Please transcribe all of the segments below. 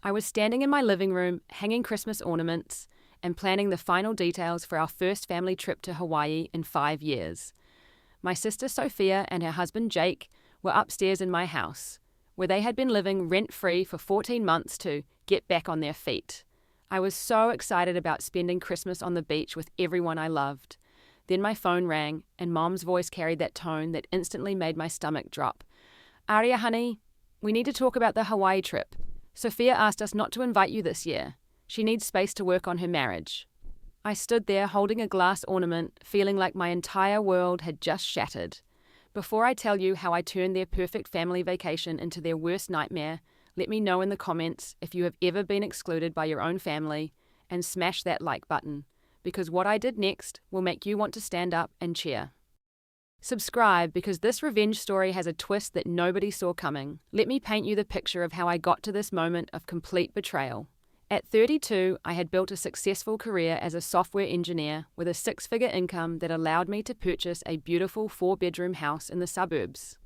I was standing in my living room, hanging Christmas ornaments, and planning the final details for our first family trip to Hawaii in 5 years. My sister Sophia and her husband Jake were upstairs in my house, where they had been living rent-free for 14 months to get back on their feet. I was so excited about spending Christmas on the beach with everyone I loved. Then my phone rang, and Mom's voice carried that tone that instantly made my stomach drop. "Aria, honey, we need to talk about the Hawaii trip. Sophia asked us not to invite you this year. She needs space to work on her marriage." I stood there holding a glass ornament, feeling like my entire world had just shattered. Before I tell you how I turned their perfect family vacation into their worst nightmare, let me know in the comments if you have ever been excluded by your own family, and smash that like button, because what I did next will make you want to stand up and cheer. Subscribe, because this revenge story has a twist that nobody saw coming. Let me paint you the picture of how I got to this moment of complete betrayal. At 32, I had built a successful career as a software engineer with a 6-figure income that allowed me to purchase a beautiful 4-bedroom house in the suburbs.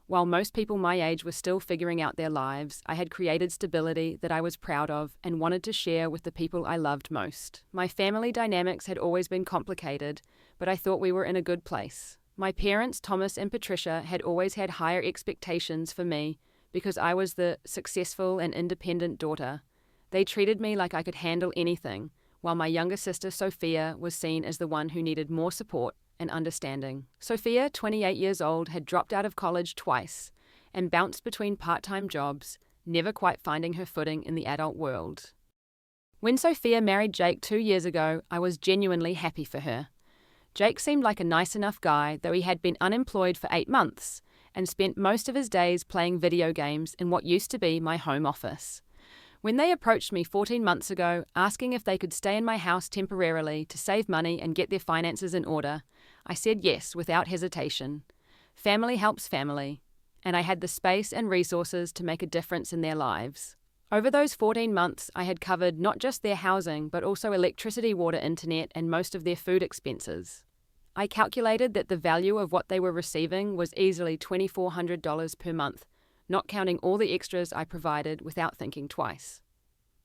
While most people my age were still figuring out their lives, I had created stability that I was proud of and wanted to share with the people I loved most. My family dynamics had always been complicated, but I thought we were in a good place. My parents, Thomas and Patricia, had always had higher expectations for me because I was the successful and independent daughter. They treated me like I could handle anything, while my younger sister Sophia was seen as the one who needed more support and understanding. Sophia, 28 years old, had dropped out of college twice and bounced between part-time jobs, never quite finding her footing in the adult world. When Sophia married Jake 2 years ago, I was genuinely happy for her. Jake seemed like a nice enough guy, though he had been unemployed for 8 months and spent most of his days playing video games in what used to be my home office. When they approached me 14 months ago, asking if they could stay in my house temporarily to save money and get their finances in order, I said yes without hesitation. Family helps family, and I had the space and resources to make a difference in their lives. Over those 14 months, I had covered not just their housing, but also electricity, water, internet, and most of their food expenses. I calculated that the value of what they were receiving was easily $2,400 per month, not counting all the extras I provided without thinking twice.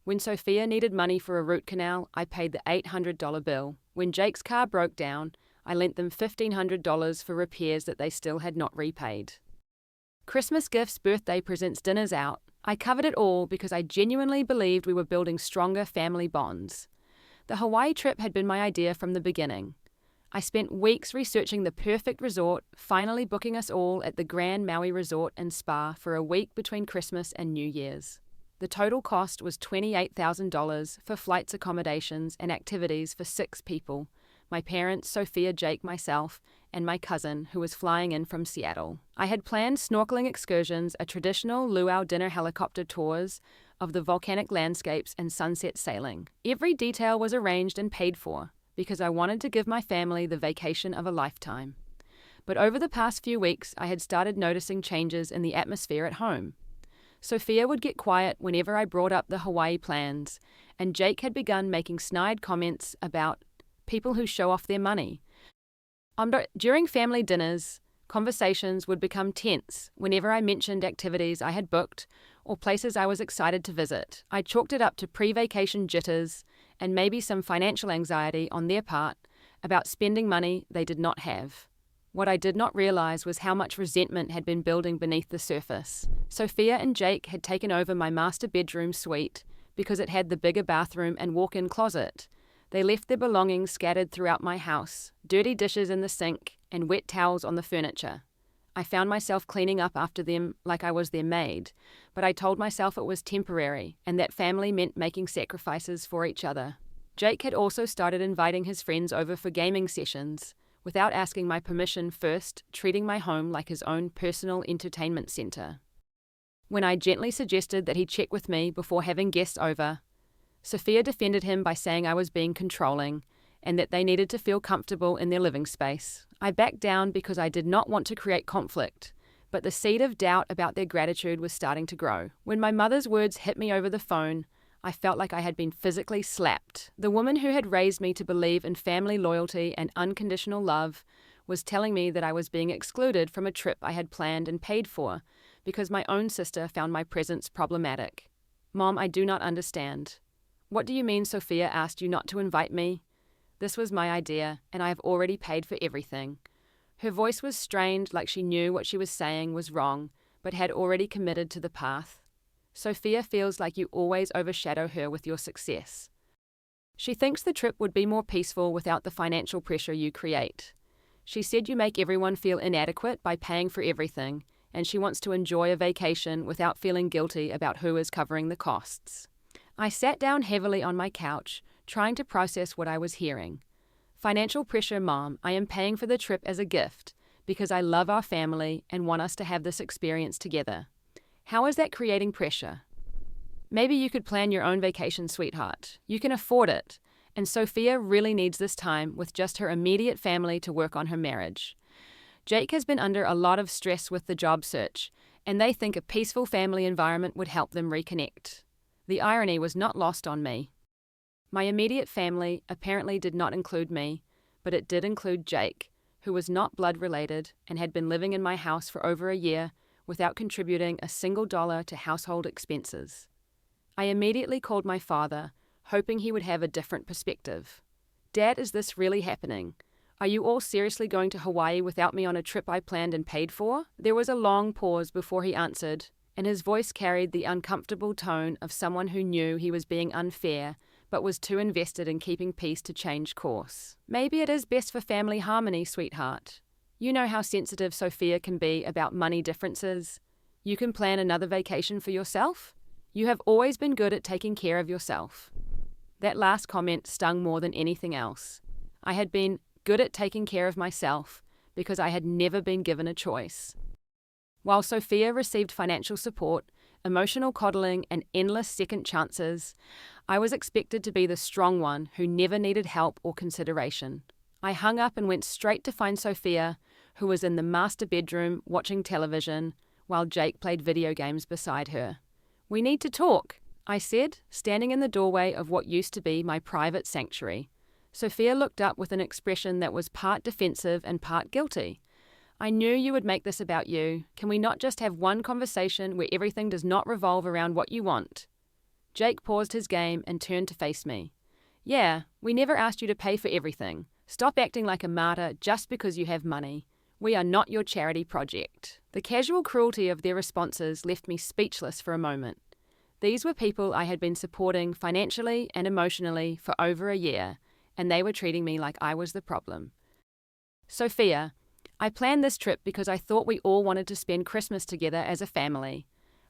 When Sophia needed money for a root canal, I paid the $800 bill. When Jake's car broke down, I lent them $1,500 for repairs that they still had not repaid. Christmas gifts, birthday presents, dinners out. I covered it all because I genuinely believed we were building stronger family bonds. The Hawaii trip had been my idea from the beginning. I spent weeks researching the perfect resort, finally booking us all at the Grand Maui Resort and Spa for a week between Christmas and New Year's. The total cost was $28,000 for flights, accommodations, and activities for 6 people: my parents, Sophia, Jake, myself, and my cousin, who was flying in from Seattle. I had planned snorkeling excursions, a traditional luau dinner, helicopter tours of the volcanic landscapes, and sunset sailing. Every detail was arranged and paid for, because I wanted to give my family the vacation of a lifetime. But over the past few weeks, I had started noticing changes in the atmosphere at home. Sophia would get quiet whenever I brought up the Hawaii plans, and Jake had begun making snide comments about people who show off their money. During family dinners, conversations would become tense whenever I mentioned activities I had booked or places I was excited to visit. I chalked it up to pre-vacation jitters and maybe some financial anxiety on their part about spending money they did not have. What I did not realize was how much resentment had been building beneath the surface. Sophia and Jake had taken over my master bedroom suite because it had the bigger bathroom and walk-in closet. They left their belongings scattered throughout my house, dirty dishes in the sink and wet towels on the furniture. I found myself cleaning up after them like I was their maid, but I told myself it was temporary and that family meant making sacrifices for each other. Jake had also started inviting his friends over for gaming sessions, without asking my permission first, treating my home like his own personal entertainment center. When I gently suggested that he check with me before having guests over, Sophia defended him by saying I was being controlling and that they needed to feel comfortable in their living space. I backed down because I did not want to create conflict, but the seed of doubt about their gratitude was starting to grow. When my mother's words hit me over the phone, I felt like I had been physically slapped. The woman who had raised me to believe in family loyalty and unconditional love was telling me that I was being excluded from a trip I had planned and paid for because my own sister found my presence problematic. Mom, I do not understand. What do you mean Sophia asked you not to invite me? This was my idea, and I have already paid for everything. Her voice was strained, like she knew what she was saying was wrong, but had already committed to the path. Sophia feels like you always overshadow her with your success. She thinks the trip would be more peaceful without the financial pressure you create. She said you make everyone feel inadequate by paying for everything, and she wants to enjoy a vacation without feeling guilty about who is covering the costs. I sat down heavily on my couch, trying to process what I was hearing. Financial pressure, Mom. I am paying for the trip as a gift because I love our family and want us to have this experience together. How is that creating pressure? Maybe you could plan your own vacation, sweetheart. You can afford it. And Sophia really needs this time with just her immediate family to work on her marriage. Jake has been under a lot of stress with the job search, and they think a peaceful family environment would help them reconnect. The irony was not lost on me. My immediate family apparently did not include me, but it did include Jake, who was not blood related and had been living in my house for over a year without contributing a single dollar to household expenses. I immediately called my father, hoping he would have a different perspective. Dad, is this really happening? Are you all seriously going to Hawaii without me on a trip I planned and paid for? There was a long pause before he answered, and his voice carried the uncomfortable tone of someone who knew he was being unfair but was too invested in keeping peace to change course. Maybe it is best for family harmony, sweetheart. You know how sensitive Sophia can be about money differences. You can plan another vacation for yourself. You have always been good at taking care of yourself. That last comment stung more than anything else. I had been good at taking care of myself because I had never been given a choice. While Sophia received financial support, emotional coddling, and endless second chances, I was expected to be the strong one who never needed help or consideration. I hung up and went straight to find Sophia, who was in the master bedroom watching television while Jake played video games beside her. We need to talk, I said, standing in the doorway of what used to be my private sanctuary. Sophia looked up with an expression that was part defensive and part guilty. I knew you would make this about you. Can we not just have one conversation where everything does not revolve around what you want? Jake paused his game and turned to face me. Yeah, we never asked you to pay for everything. Stop acting like a martyr just because you have money. We are not your charity project. The casual cruelty of their responses left me speechless for a moment. These were people I had been supporting financially and emotionally for over a year, and they were treating me like I was the problem. Sophia, I planned this trip because I thought we all wanted to spend Christmas together as a family.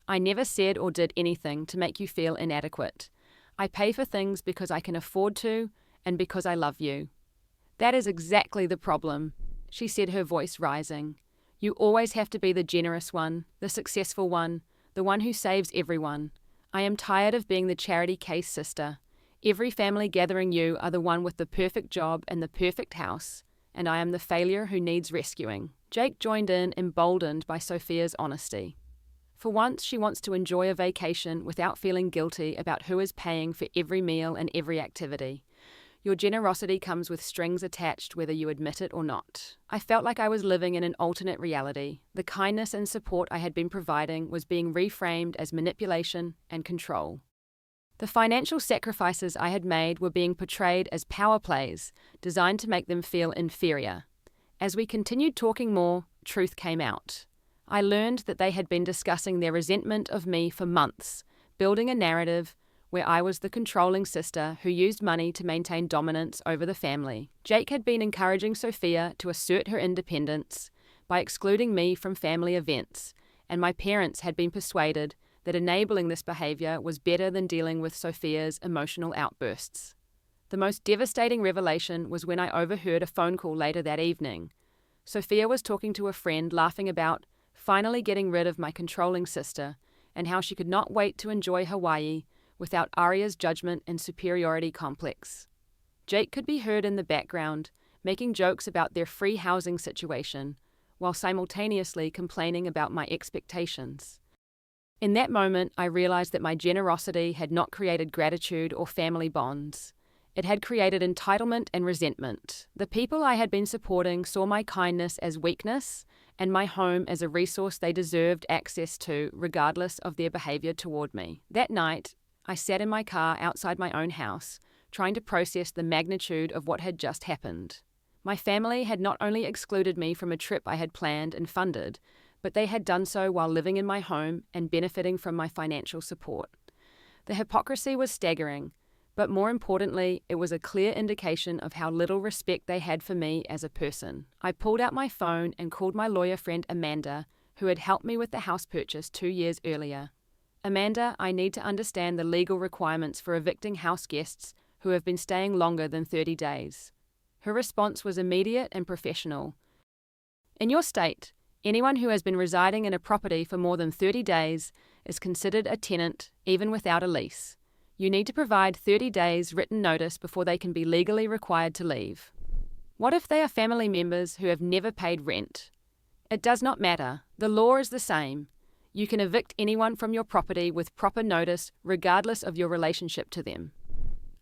I never said or did anything to make you feel inadequate. I pay for things because I can afford to and because I love you. That is exactly the problem, she said, her voice rising. You always have to be the generous one, the successful one, the one who saves everyone. I am tired of being the charity case sister. Every family gathering you are the one with the perfect job and the perfect house, and I am the failure who needs rescuing. Jake joined in, emboldened by Sophia's honesty. For once, she wants to enjoy a vacation without feeling guilty about who is paying for every meal and every activity. Your generosity comes with strings attached whether you admit it or not. I felt like I was living in an alternate reality. The kindness and support I had been providing was being reframed as manipulation and control. The financial sacrifices I had made were being portrayed as power plays, designed to make them feel inferior. As we continued talking more, truth came out. I learned that they had been discussing their resentment of me for months, building a narrative where I was the controlling sister who used money to maintain dominance over the family. Jake had been encouraging Sophia to assert her independence by excluding me from family events, and my parents had been persuaded that enabling this behavior was better than dealing with Sophia's emotional outbursts. The most devastating revelation was when I overheard a phone call later that evening. Sophia was talking to a friend, laughing about finally getting rid of my controlling sister and how she could not wait to enjoy Hawaii without Aria's judgment and superiority complex. Jake could be heard in the background, making jokes about their free housing situation, while simultaneously complaining about my expectations. In that moment, I realized that my generosity had not created gratitude or family bonds. It had created entitlement and resentment. The people I had been supporting saw my kindness as weakness, and my home as a resource they deserved access to, regardless of their behavior toward me. That night, I sat in my car outside my own house, trying to process the magnitude of what had just happened. My family had not only excluded me from a trip I had planned and funded, but they had done so while living in my home and benefiting from my financial support. The hypocrisy was staggering, but more importantly, it was a clear indication of how little respect they had for me as a person. I pulled out my phone and called my lawyer friend Amanda, who had helped me with the house purchase 2 years earlier. Amanda, I need to understand the legal requirements for evicting house guests who have been staying longer than 30 days. Her response was immediate and professional. In your state, anyone who has been residing in a property for more than 30 days is considered a tenant, even without a lease. You need to provide 30 days written notice before they can be legally required to leave. What if they are family members who have never paid rent? It does not matter. The law is the same. You can evict anyone from your property with proper notice, regardless of your relationship to them.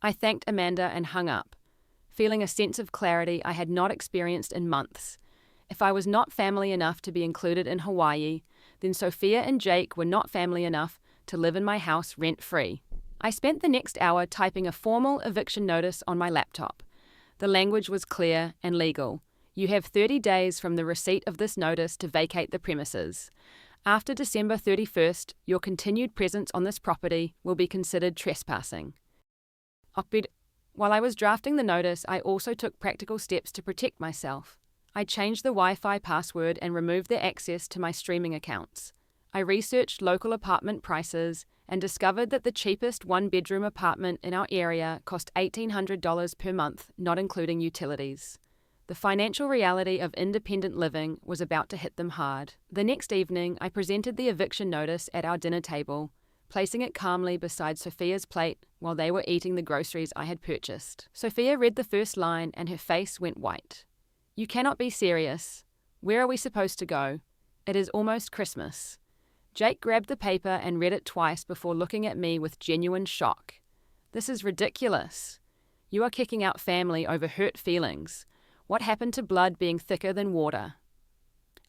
I thanked Amanda and hung up, feeling a sense of clarity I had not experienced in months. If I was not family enough to be included in Hawaii, then Sophia and Jake were not family enough to live in my house rent-free. I spent the next hour typing a formal eviction notice on my laptop. The language was clear and legal. You have 30 days from the receipt of this notice to vacate the premises. After December 31st, your continued presence on this property will be considered trespassing. While I was drafting the notice, I also took practical steps to protect myself. I changed the Wi-Fi password and removed their access to my streaming accounts. I researched local apartment prices and discovered that the cheapest one-bedroom apartment in our area cost $1,800 per month, not including utilities. The financial reality of independent living was about to hit them hard. The next evening, I presented the eviction notice at our dinner table, placing it calmly beside Sophia's plate while they were eating the groceries I had purchased. Sophia read the first line and her face went white. You cannot be serious. Where are we supposed to go? It is almost Christmas. Jake grabbed the paper and read it twice before looking at me with genuine shock. This is ridiculous. You are kicking out family over hurt feelings. What happened to blood being thicker than water?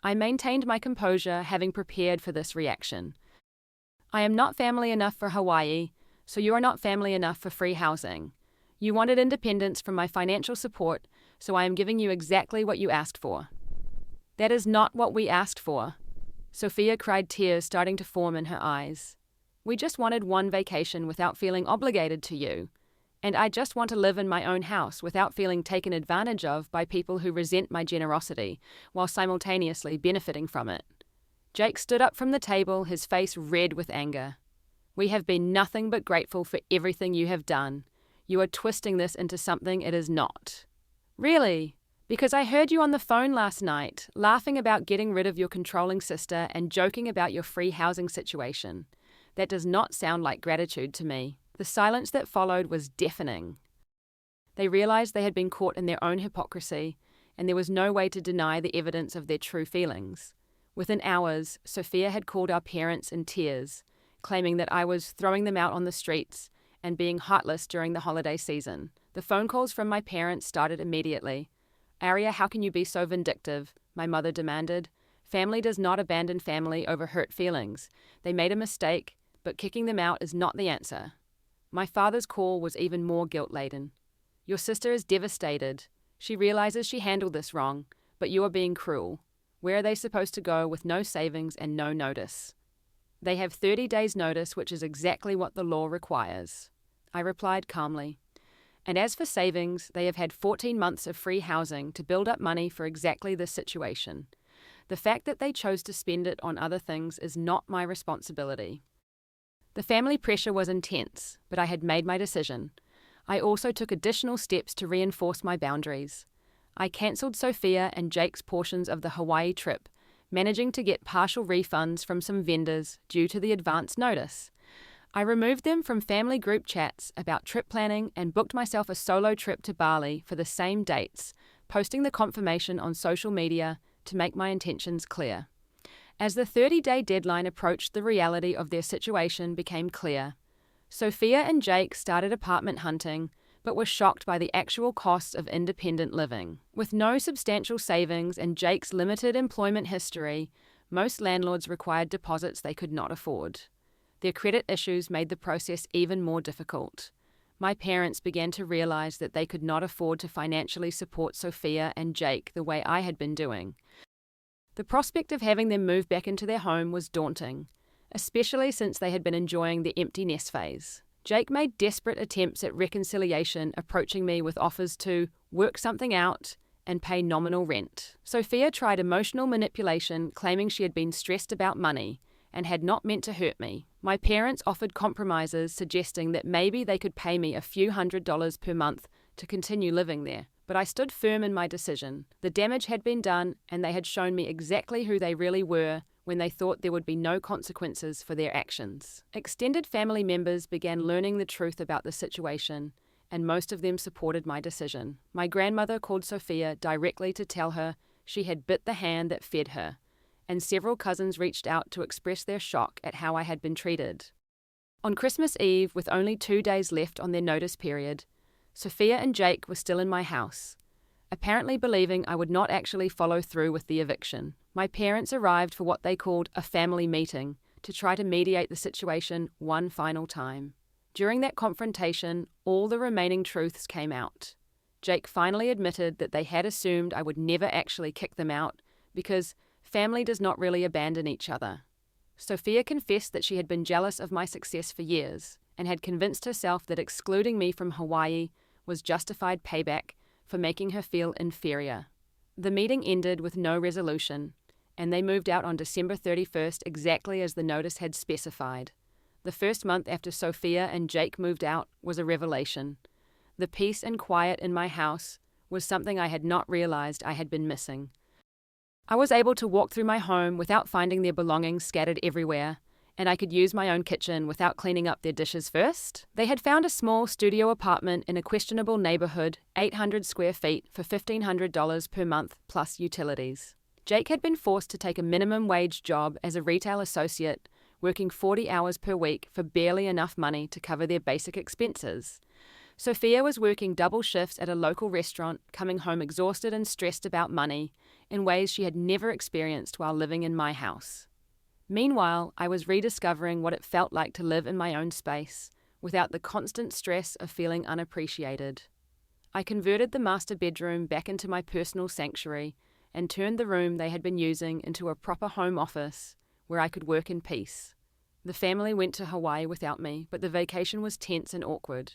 I maintained my composure, having prepared for this reaction. I am not family enough for Hawaii, so you are not family enough for free housing. You wanted independence from my financial support, so I am giving you exactly what you asked for. That is not what we asked for. Sophia cried, tears starting to form in her eyes. We just wanted one vacation without feeling obligated to you. And I just want to live in my own house without feeling taken advantage of by people who resent my generosity, while simultaneously benefiting from it. Jake stood up from the table, his face red with anger. We have been nothing but grateful for everything you have done. You are twisting this into something it is not. Really? Because I heard you on the phone last night, laughing about getting rid of your controlling sister and joking about your free housing situation. That does not sound like gratitude to me. The silence that followed was deafening. They realized they had been caught in their own hypocrisy, and there was no way to deny the evidence of their true feelings. Within hours, Sophia had called our parents in tears, claiming that I was throwing them out on the streets and being heartless during the holiday season. The phone calls from my parents started immediately. Aria, how can you be so vindictive? My mother demanded. Family does not abandon family over hurt feelings. They made a mistake, but kicking them out is not the answer. My father's call was even more guilt-laden. Your sister is devastated. She realizes she handled this wrong, but you are being cruel. Where are they supposed to go with no savings and no notice? They have 30 days' notice, which is exactly what the law requires. I replied calmly. And as for savings, they have had 14 months of free housing to build up money for exactly this situation. The fact that they chose to spend it on other things is not my responsibility. The family pressure was intense, but I had made my decision. I also took additional steps to reinforce my boundaries. I cancelled Sophia and Jake's portions of the Hawaii trip, managing to get partial refunds from some vendors due to the advance notice. I removed them from family group chats about trip planning and booked myself a solo trip to Bali for the same dates, posting the confirmation on social media to make my intentions clear. As the 30-day deadline approached, the reality of their situation became clear. Sophia and Jake started apartment hunting, but were shocked by the actual costs of independent living. With no substantial savings and Jake's limited employment history, most landlords required deposits they could not afford. Their credit issues made the process even more difficult. My parents began to realize that they could not afford to financially support Sophia and Jake the way I had been doing. The prospect of having them move back into their home was daunting, especially since they had been enjoying the empty nest phase. Jake made desperate attempts at reconciliation, approaching me with offers to work something out and pay nominal rent. Sophia tried emotional manipulation, claiming she had been stressed about money and had not meant to hurt me. My parents offered compromises, suggesting that maybe they could pay me a few $100s per month to continue living there. But I stood firm in my decision. The damage had been done, and they had shown me exactly who they really were when they thought there would be no consequences for their actions. Extended family members began learning the truth about the situation, and most of them supported my decision. My grandmother called Sophia directly to tell her she had bit the hand that fed her, and several cousins reached out to express their shock at how I had been treated. On Christmas Eve, with only 2 days left on their notice period, Sophia and Jake were still in my house, apparently believing I would not actually follow through with the eviction. My parents arrived for what they called a family meeting to try to mediate the situation one final time. During that confrontation, all the remaining truths came out. Jake finally admitted that they had assumed I would never actually kick them out because family does not really abandon each other. Sophia confessed that she had been jealous of my success for years and had convinced herself that excluding me from Hawaii was justified payback for making her feel inferior. The meeting ended with no resolution, and they moved out on December 31st exactly as the notice had specified. The first month after Sophia and Jake moved out was a revelation. The peace and quiet in my house was something I had not realized I had been missing. I was able to walk through my home without finding their belongings scattered everywhere, and I could use my own kitchen without cleaning up their dishes first. They had found a small studio apartment in a questionable neighborhood, 800 square feet, for $1,500 per month plus utilities. Jake had been forced to take a minimum wage job as a retail associate, working 40 hours per week for barely enough money to cover their basic expenses. Sophia was working double shifts at a local restaurant, coming home exhausted and stressed about money in ways she had never experienced while living in my house. Meanwhile, I was rediscovering what it felt like to live in my own space, without the constant stress of feeling unappreciated. I converted the master bedroom back into my personal sanctuary and turned the room they had been using into a proper home office where I could work in peace. The family went to Hawaii without me, but the vacation was tense and awkward.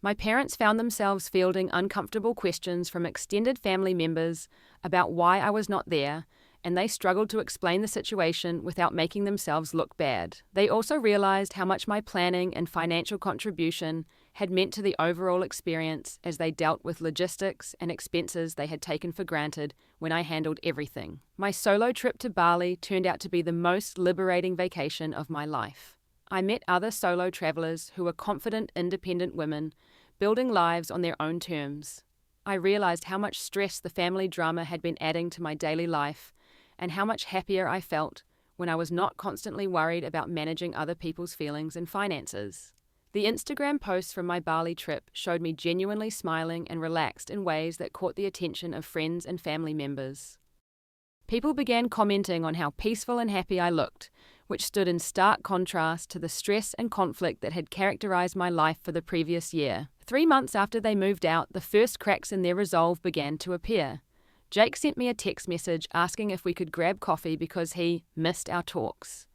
My parents found themselves fielding uncomfortable questions from extended family members about why I was not there, and they struggled to explain the situation without making themselves look bad. They also realized how much my planning and financial contribution had meant to the overall experience as they dealt with logistics and expenses they had taken for granted when I handled everything. My solo trip to Bali turned out to be the most liberating vacation of my life. I met other solo travelers who were confident, independent women, building lives on their own terms. I realized how much stress the family drama had been adding to my daily life, and how much happier I felt when I was not constantly worried about managing other people's feelings and finances. The Instagram posts from my Bali trip showed me genuinely smiling and relaxed in ways that caught the attention of friends and family members. People began commenting on how peaceful and happy I looked, which stood in stark contrast to the stress and conflict that had characterized my life for the previous year. 3 months after they moved out, the first cracks in their resolve began to appear. Jake sent me a text message asking if we could grab coffee because he missed our talks.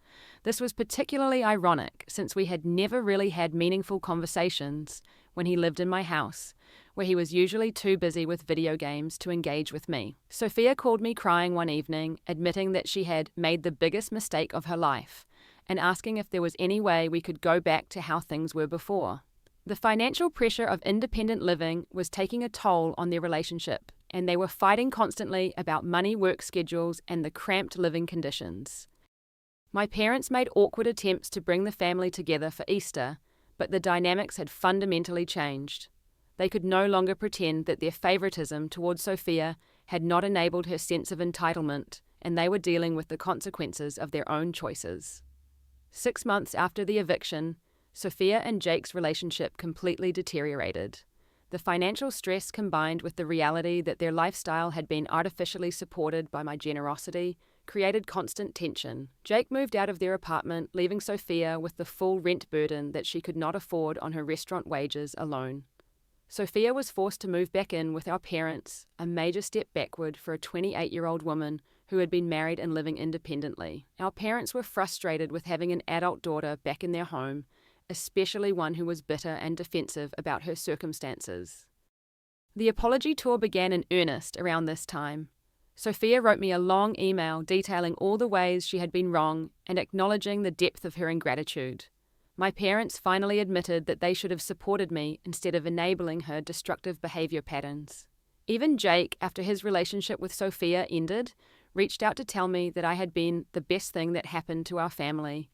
This was particularly ironic since we had never really had meaningful conversations when he lived in my house, where he was usually too busy with video games to engage with me. Sophia called me crying one evening, admitting that she had made the biggest mistake of her life, and asking if there was any way we could go back to how things were before. The financial pressure of independent living was taking a toll on their relationship, and they were fighting constantly about money, work schedules, and the cramped living conditions. My parents made awkward attempts to bring the family together for Easter, but the dynamics had fundamentally changed. They could no longer pretend that their favoritism towards Sophia had not enabled her sense of entitlement, and they were dealing with the consequences of their own choices. 6 months after the eviction, Sophia and Jake's relationship completely deteriorated. The financial stress combined with the reality that their lifestyle had been artificially supported by my generosity created constant tension. Jake moved out of their apartment, leaving Sophia with the full rent burden that she could not afford on her restaurant wages alone. Sophia was forced to move back in with our parents, a major step backward for a 28-year-old woman who had been married and living independently. Our parents were frustrated with having an adult daughter back in their home, especially one who was bitter and defensive about her circumstances. The apology tour began in earnest around this time. Sophia wrote me a long email detailing all the ways she had been wrong and acknowledging the depth of her ingratitude. My parents finally admitted that they should have supported me instead of enabling her destructive behavior patterns. Even Jake, after his relationship with Sophia ended, reached out to tell me that I had been the best thing that happened to our family,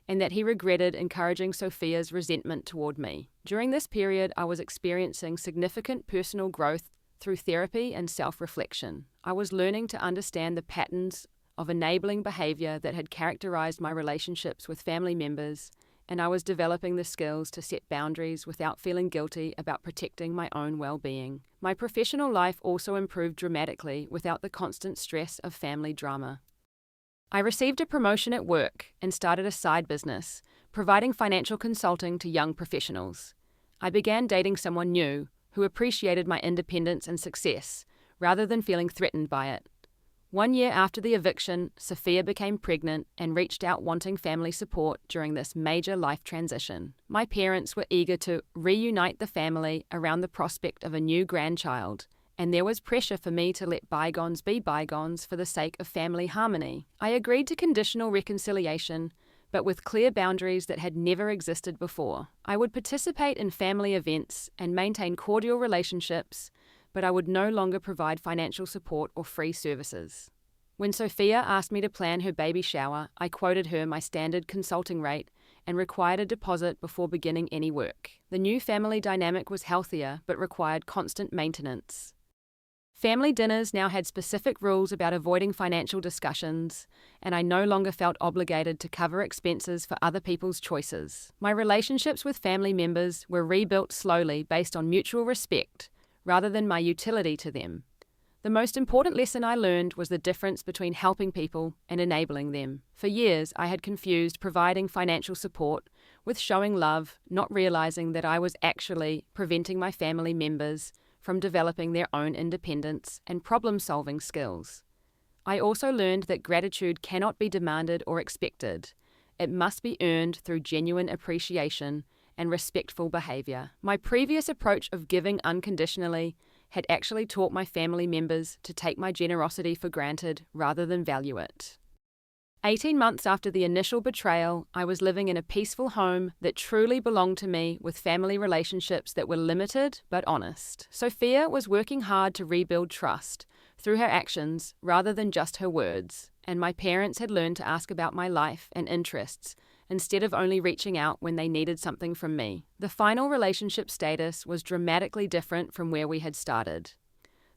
and that he regretted encouraging Sophia's resentment toward me. During this period, I was experiencing significant personal growth through therapy and self-reflection. I was learning to understand the patterns of enabling behavior that had characterized my relationships with family members, and I was developing the skills to set boundaries without feeling guilty about protecting my own well-being. My professional life also improved dramatically without the constant stress of family drama. I received a promotion at work and started a side business, providing financial consulting to young professionals. I began dating someone new who appreciated my independence and success, rather than feeling threatened by it. 1 year after the eviction, Sophia became pregnant and reached out wanting family support during this major life transition. My parents were eager to reunite the family around the prospect of a new grandchild, and there was pressure for me to let bygones be bygones for the sake of family harmony. I agreed to conditional reconciliation, but with clear boundaries that had never existed before. I would participate in family events and maintain cordial relationships, but I would no longer provide financial support or free services. When Sophia asked me to plan her baby shower, I quoted her my standard consulting rate and required a deposit before beginning any work. The new family dynamic was healthier but required constant maintenance. Family dinners now had specific rules about avoiding financial discussions, and I no longer felt obligated to cover expenses for other people's choices. My relationships with family members were rebuilt slowly based on mutual respect, rather than my utility to them. The most important lesson I learned was the difference between helping people and enabling them. For years, I had confused providing financial support with showing love, not realizing that I was actually preventing my family members from developing their own independence and problem-solving skills. I also learned that gratitude cannot be demanded or expected. It must be earned through genuine appreciation and respectful behavior. My previous approach of giving unconditionally had actually taught my family members to take my generosity for granted rather than value it. 18 months after the initial betrayal, I was living in a peaceful home that truly belonged to me, with family relationships that were limited but honest. Sophia was working hard to rebuild trust through her actions rather than just her words, and my parents had learned to ask about my life and interests instead of only reaching out when they needed something from me. The final relationship status was dramatically different from where we had started.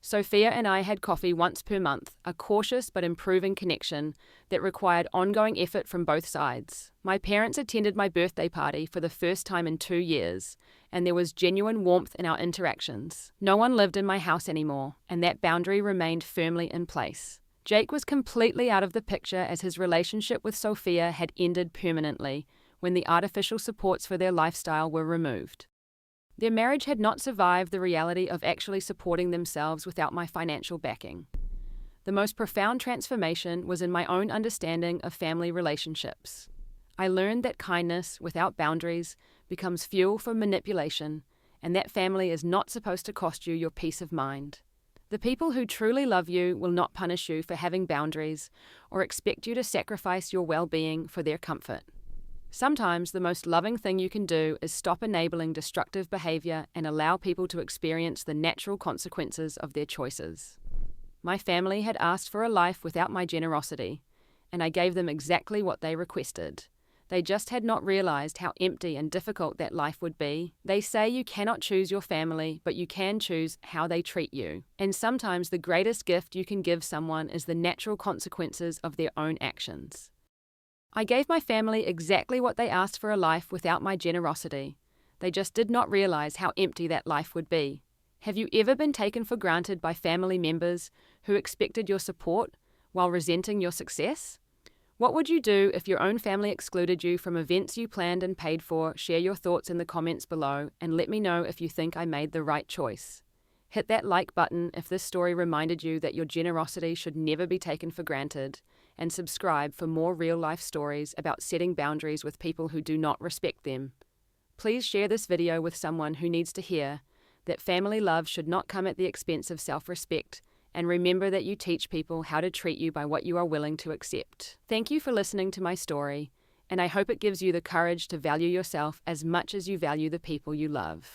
Sophia and I had coffee once per month, a cautious but improving connection that required ongoing effort from both sides. My parents attended my birthday party for the first time in 2 years, and there was genuine warmth in our interactions. No one lived in my house anymore, and that boundary remained firmly in place. Jake was completely out of the picture as his relationship with Sophia had ended permanently when the artificial supports for their lifestyle were removed. Their marriage had not survived the reality of actually supporting themselves without my financial backing. The most profound transformation was in my own understanding of family relationships. I learned that kindness without boundaries becomes fuel for manipulation, and that family is not supposed to cost you your peace of mind. The people who truly love you will not punish you for having boundaries or expect you to sacrifice your well-being for their comfort. Sometimes the most loving thing you can do is stop enabling destructive behavior and allow people to experience the natural consequences of their choices. My family had asked for a life without my generosity, and I gave them exactly what they requested. They just had not realized how empty and difficult that life would be. They say you cannot choose your family, but you can choose how they treat you. And sometimes the greatest gift you can give someone is the natural consequences of their own actions. I gave my family exactly what they asked for a life without my generosity. They just did not realize how empty that life would be. Have you ever been taken for granted by family members who expected your support while resenting your success? What would you do if your own family excluded you from events you planned and paid for? Share your thoughts in the comments below and let me know if you think I made the right choice. Hit that like button if this story reminded you that your generosity should never be taken for granted, and subscribe for more real-life stories about setting boundaries with people who do not respect them. Please share this video with someone who needs to hear that family love should not come at the expense of self-respect, and remember that you teach people how to treat you by what you are willing to accept. Thank you for listening to my story, and I hope it gives you the courage to value yourself as much as you value the people you love.